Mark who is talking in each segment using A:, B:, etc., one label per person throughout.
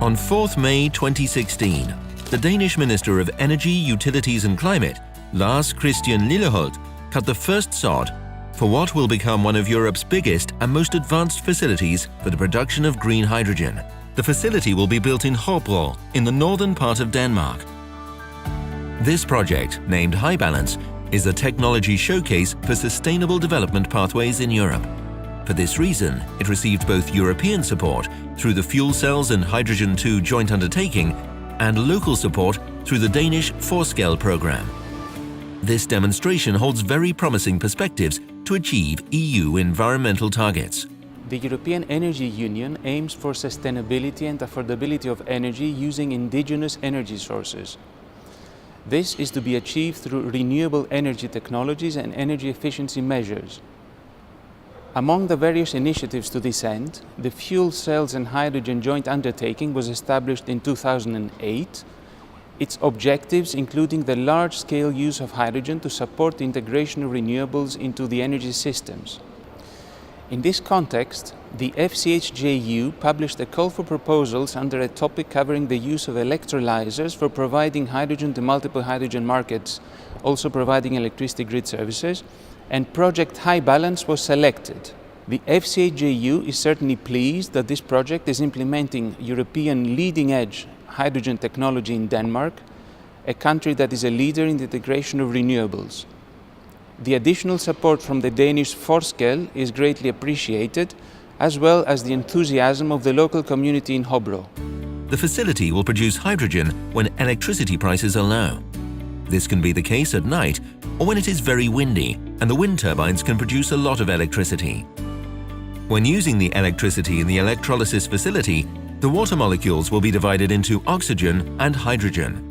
A: On 4th May 2016, the Danish Minister of Energy, Utilities and Climate, Lars Christian Lilleholt, cut the first sod for what will become one of Europe's biggest and most advanced facilities for the production of green hydrogen. The facility will be built in Hobro, in the northern part of Denmark. This project, named HyBalance, is a technology showcase for sustainable development pathways in Europe. For this reason, it received both European support through the Fuel Cells and Hydrogen 2 joint undertaking and local support through the Danish Forskel program. This demonstration holds very promising perspectives to achieve EU environmental targets.
B: The European Energy Union aims for sustainability and affordability of energy using indigenous energy sources. This is to be achieved through renewable energy technologies and energy efficiency measures. Among the various initiatives to this end, the Fuel Cells and Hydrogen Joint Undertaking was established in 2008. Its objectives including the large-scale use of hydrogen to support the integration of renewables into the energy systems. In this context, the FCHJU published a call for proposals under a topic covering the use of electrolyzers for providing hydrogen to multiple hydrogen markets, also providing electricity grid services, and project HyBalance was selected. The FCHJU is certainly pleased that this project is implementing European leading-edge hydrogen technology in Denmark, a country that is a leader in the integration of renewables. The additional support from the Danish Forskel is greatly appreciated, as well as the enthusiasm of the local community in Hobro.
A: The facility will produce hydrogen when electricity prices are low. This can be the case at night or when it is very windy and the wind turbines can produce a lot of electricity. When using the electricity in the electrolysis facility, the water molecules will be divided into oxygen and hydrogen.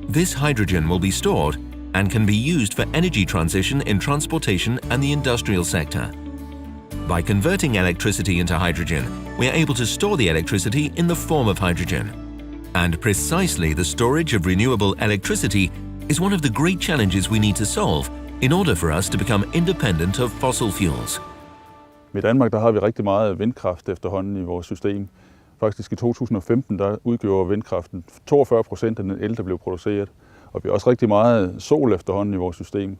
A: This hydrogen will be stored and can be used for energy transition in transportation and the industrial sector. By converting electricity into hydrogen, we are able to store the electricity in the form of hydrogen. And precisely the storage of renewable electricity is one of the great challenges we need to solve in order for us to become independent of fossil fuels.
C: I Danmark der har vi rigtig meget vindkraft efterhånden i vores system. Faktisk i 2015 der udgjorde vindkraften 42% af den el, der blev produceret. Og vi har også rigtig meget sol efterhånden i vores system.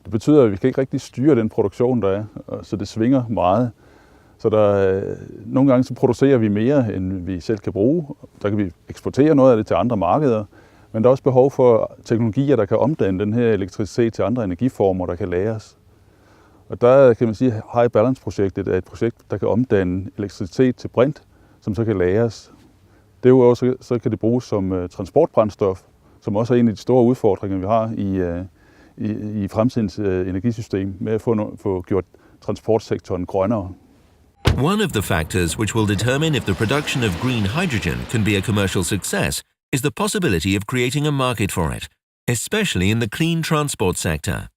C: Det betyder, at vi kan ikke rigtig styre den produktion, der er, så det svinger meget. Så nogle gange så producerer vi mere, end vi selv kan bruge. Der kan vi eksportere noget af det til andre markeder. Men der er også behov for teknologier, der kan omdanne den her elektricitet til andre energiformer, der kan lagres. Og der kan man sige, at HyBalance-projektet er et projekt, der kan omdanne elektricitet til brint, som så kan lagres. Derudover så kan det bruges som transportbrændstof, som også er en af de store udfordringer, vi har i fremtidens energisystem med at få gjort transportsektoren grønnere.
A: One of the factors which will determine if the production of green hydrogen can be a commercial success is the possibility of creating a market for it, especially in the clean transport sector.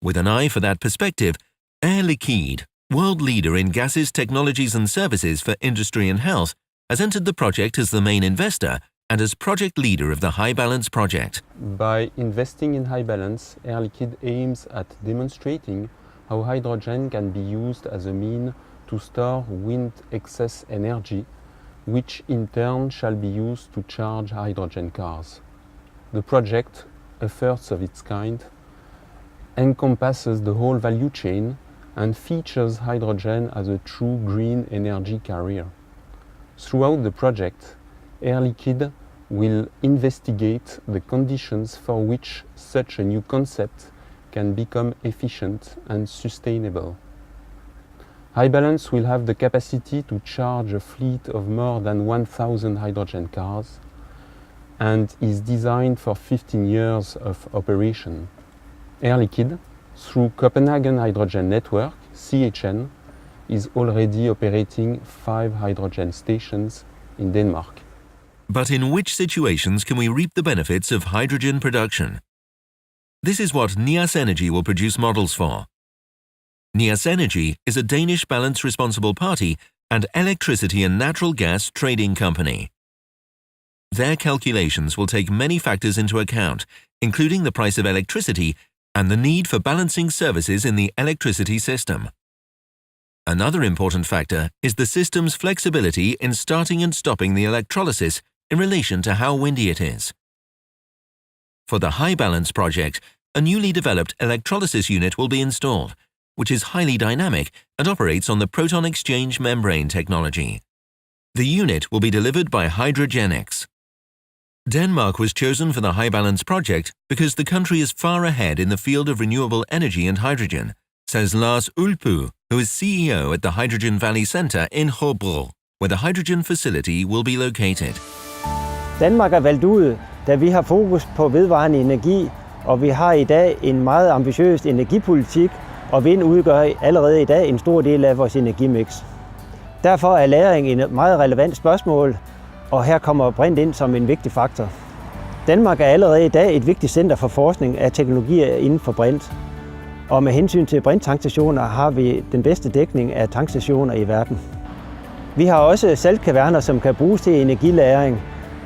A: With an eye for that perspective, Air Liquide, world leader in gases, technologies and services for industry and health, has entered the project as the main investor and as project leader of the HyBalance project.
D: By investing in HyBalance, Air Liquide aims at demonstrating how hydrogen can be used as a means to store wind excess energy, which in turn shall be used to charge hydrogen cars. The project, a first of its kind, encompasses the whole value chain and features hydrogen as a true green energy carrier. Throughout the project, Air Liquide will investigate the conditions for which such a new concept can become efficient and sustainable. HyBalance will have the capacity to charge a fleet of more than 1,000 hydrogen cars and is designed for 15 years of operation. Air Liquide, through Copenhagen Hydrogen Network, CHN, is already operating 5 hydrogen stations in Denmark.
A: But in which situations can we reap the benefits of hydrogen production? This is what Nias Energy will produce models for. Nias Energy is a Danish balance responsible party and electricity and natural gas trading company. Their calculations will take many factors into account, including the price of electricity and the need for balancing services in the electricity system. Another important factor is the system's flexibility in starting and stopping the electrolysis in relation to how windy it is. For the HyBalance project, a newly developed electrolysis unit will be installed, which is highly dynamic and operates on the proton exchange membrane technology. The unit will be delivered by Hydrogenics. Denmark was chosen for the HyBalance project because the country is far ahead in the field of renewable energy and hydrogen, says Lars Ulpu, who is CEO at the Hydrogen Valley Center in Hobro, where the hydrogen facility will be located.
E: Danmark er valgt ud, da vi har fokus på vedvarende energi, og vi har i dag en meget ambitiøs energipolitik, og vind udgør allerede i dag en stor del af vores energimix. Derfor er lagring et meget relevant spørgsmål, og her kommer brint ind som en vigtig faktor. Danmark er allerede i dag et vigtigt center for forskning af teknologier inden for brint. Og med hensyn til brinttankstationer har vi den bedste dækning af tankstationer i verden. Vi har også saltkaverner, som kan bruges til energilagring,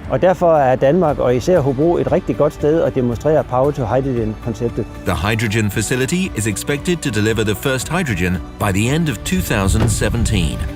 E: og derfor er Danmark og især Hobro et rigtig godt sted at demonstrere Power to Hydrogen-konceptet.
A: The hydrogen facility is expected to deliver the first hydrogen by the end of 2017.